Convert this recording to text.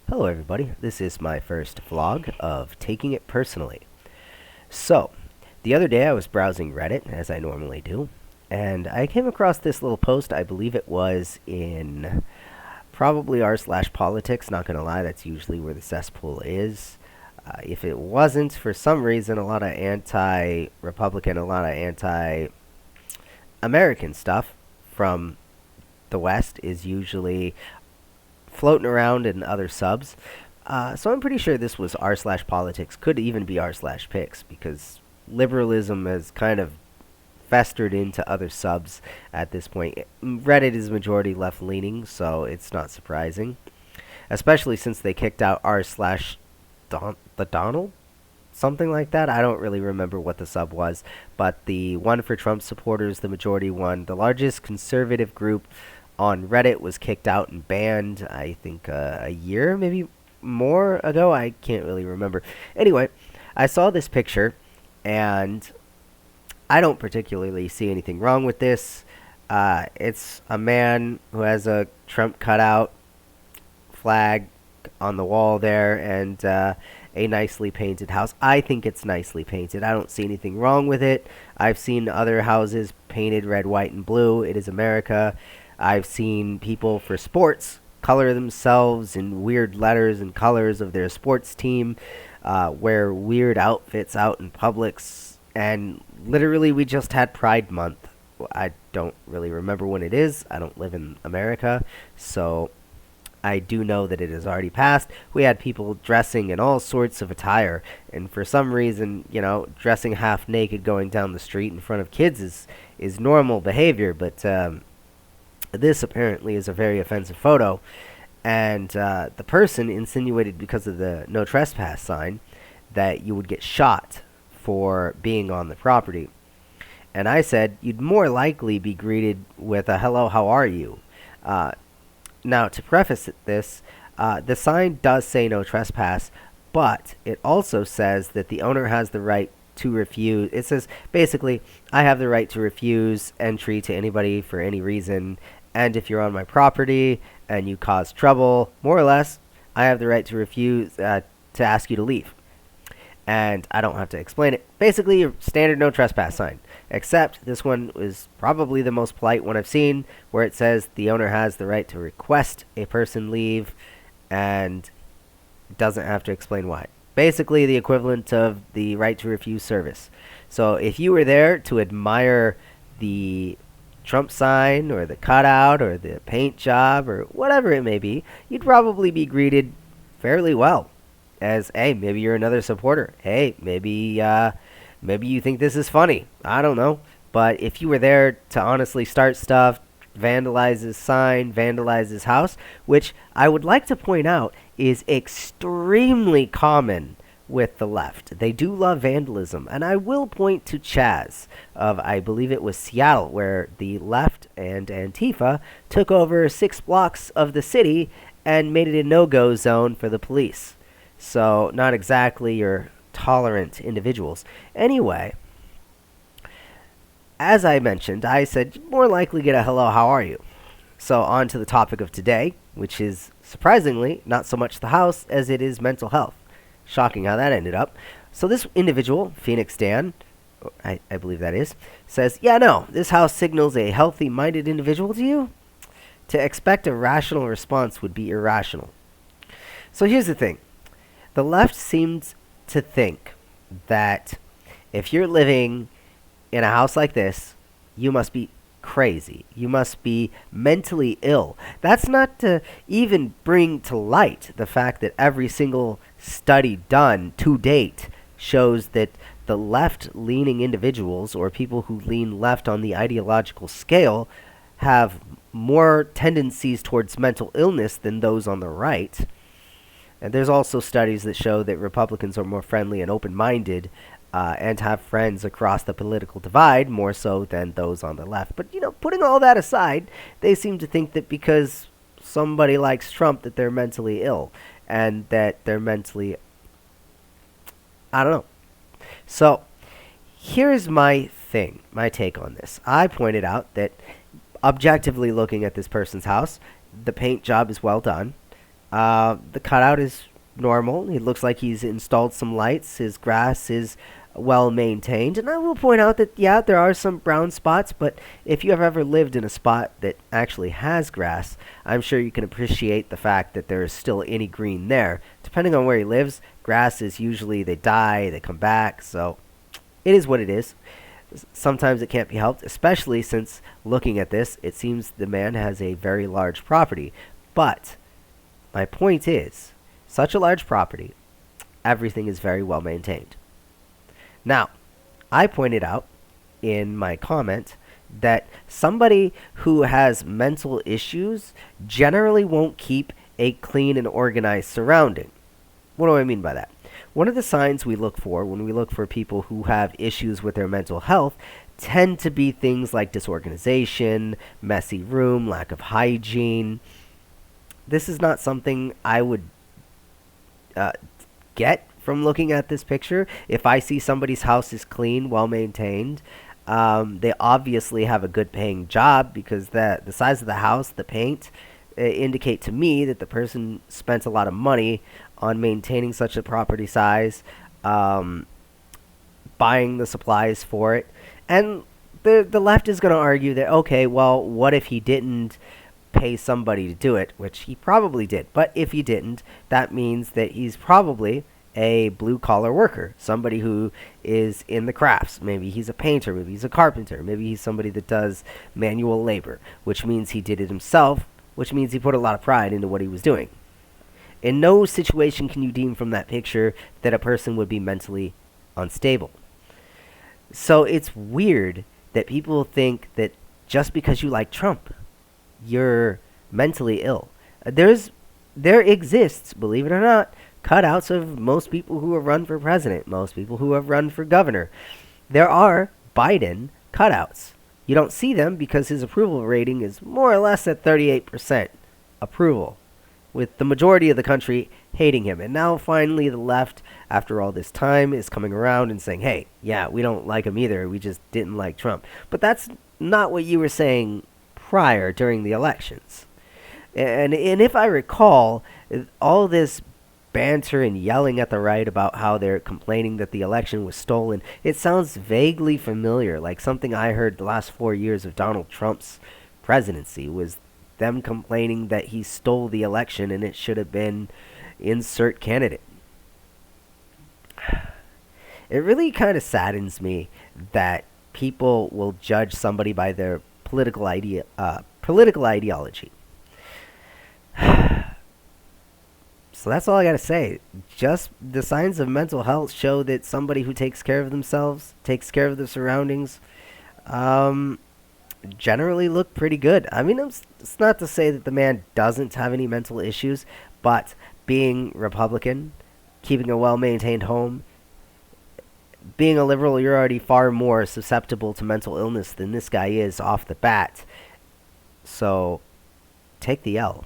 Hello everybody, this is my first vlog of Taking It Personally. So, the other day I was browsing Reddit, as I normally do, and I came across this little post. I believe it was in probably r/politics, not gonna lie, that's usually where the cesspool is. If it wasn't, for some reason, a lot of anti-Republican, a lot of anti-American stuff from the West is usually floating around in other subs. So I'm pretty sure this was r/politics, could even be r/pics, because liberalism has kind of festered into other subs at this point. Reddit is majority left leaning, so it's not surprising, especially since they kicked out the Donald, something like that. I don't really remember what the sub was, but the one for Trump supporters, the majority one, the largest conservative group on Reddit, was kicked out and banned, I think, a year, maybe more ago. I can't really remember. Anyway, I saw this picture, and I don't particularly see anything wrong with this. It's a man who has a Trump cutout flag on the wall there, and a nicely painted house. I think it's nicely painted. I don't see anything wrong with it. I've seen other houses painted red, white, and blue. It is America. I've seen people for sports color themselves in weird letters and colors of their sports team, wear weird outfits out in Publix, and literally we just had Pride Month. I don't really remember when it is. I don't live in America, so I do know that it has already passed. We had people dressing in all sorts of attire, and for some reason, dressing half naked going down the street in front of kids is normal behavior, but this apparently is a very offensive photo, and the person insinuated, because of the no trespass sign, that you would get shot for being on the property. And I said, you'd more likely be greeted with a hello, how are you? Now, to preface this, the sign does say no trespass, but it also says that the owner has the right to refuse. It says, basically, I have the right to refuse entry to anybody for any reason, and if you're on my property and you cause trouble, more or less, I have the right to refuse to ask you to leave. And I don't have to explain it. Basically, your standard no trespass sign. Except this one is probably the most polite one I've seen, where it says the owner has the right to request a person leave and doesn't have to explain why. Basically, the equivalent of the right to refuse service. So if you were there to admire the Trump sign or the cutout or the paint job or whatever it may be, you'd probably be greeted fairly well as, hey, maybe you're another supporter. Hey, maybe you think this is funny. I don't know. But if you were there to honestly start stuff, vandalize his sign, vandalize his house, which I would like to point out is extremely common with the left. They do love vandalism. And I will point to Chaz of, I believe it was Seattle, where the left and Antifa took over 6 blocks of the city and made it a no-go zone for the police. So not exactly your tolerant individuals. Anyway, as I mentioned, I said more likely get a hello, how are you? So on to the topic of today, which is surprisingly not so much the house as it is mental health. Shocking how that ended up. So this individual, Phoenix Dan, I believe that is, says, yeah, no, this house signals a healthy-minded individual to you. To expect a rational response would be irrational. So here's the thing. The left seems to think that if you're living in a house like this, you must be crazy. You must be mentally ill. That's not to even bring to light the fact that every single study done to date shows that the left-leaning individuals, or people who lean left on the ideological scale, have more tendencies towards mental illness than those on the right. And there's also studies that show that Republicans are more friendly and open-minded and have friends across the political divide more so than those on the left. But, putting all that aside, they seem to think that because somebody likes Trump that they're mentally ill and that they're mentally, I don't know. So here's my take on this. I pointed out that objectively looking at this person's house, the paint job is well done. The cutout is normal. It looks like he's installed some lights. His grass is well maintained. And I will point out that, yeah, there are some brown spots, but if you have ever lived in a spot that actually has grass, I'm sure you can appreciate the fact that there is still any green there. Depending on where he lives, grass is usually, they die, they come back, so it is what it is. Sometimes it can't be helped, especially since looking at this, it seems the man has a very large property. But my point is, such a large property, everything is very well maintained. Now, I pointed out in my comment that somebody who has mental issues generally won't keep a clean and organized surrounding. What do I mean by that? One of the signs we look for when we look for people who have issues with their mental health tend to be things like disorganization, messy room, lack of hygiene. This is not something I would get from looking at this picture. If I see somebody's house is clean, well maintained, they obviously have a good paying job, because the size of the house, the paint, indicate to me that the person spent a lot of money on maintaining such a property size, buying the supplies for it. And the left is going to argue that, okay, well, what if he didn't pay somebody to do it, which he probably did. But if he didn't, that means that he's probably a blue-collar worker, somebody who is in the crafts. Maybe he's a painter, maybe he's a carpenter, maybe he's somebody that does manual labor, which means he did it himself, which means he put a lot of pride into what he was doing. In no situation can you deem from that picture that a person would be mentally unstable. So it's weird that people think that just because you like Trump, you're mentally ill. There exists, believe it or not, cutouts of most people who have run for president, most people who have run for governor. There are Biden cutouts. You don't see them because his approval rating is more or less at 38% approval, with the majority of the country hating him. And now finally the left, after all this time, is coming around and saying, hey, yeah, we don't like him either, we just didn't like Trump. But that's not what you were saying prior, during the elections. And if I recall, all this banter and yelling at the right about how they're complaining that the election was stolen, it sounds vaguely familiar, like something I heard the last 4 years of Donald Trump's presidency, was them complaining that he stole the election and it should have been insert candidate. It really kind of saddens me that people will judge somebody by their political ideology. So that's all I gotta say. Just the signs of mental health show that somebody who takes care of themselves, takes care of their surroundings, generally look pretty good. I mean, it's not to say that the man doesn't have any mental issues, but being Republican, keeping a well-maintained home, being a liberal, you're already far more susceptible to mental illness than this guy is off the bat. So, take the L.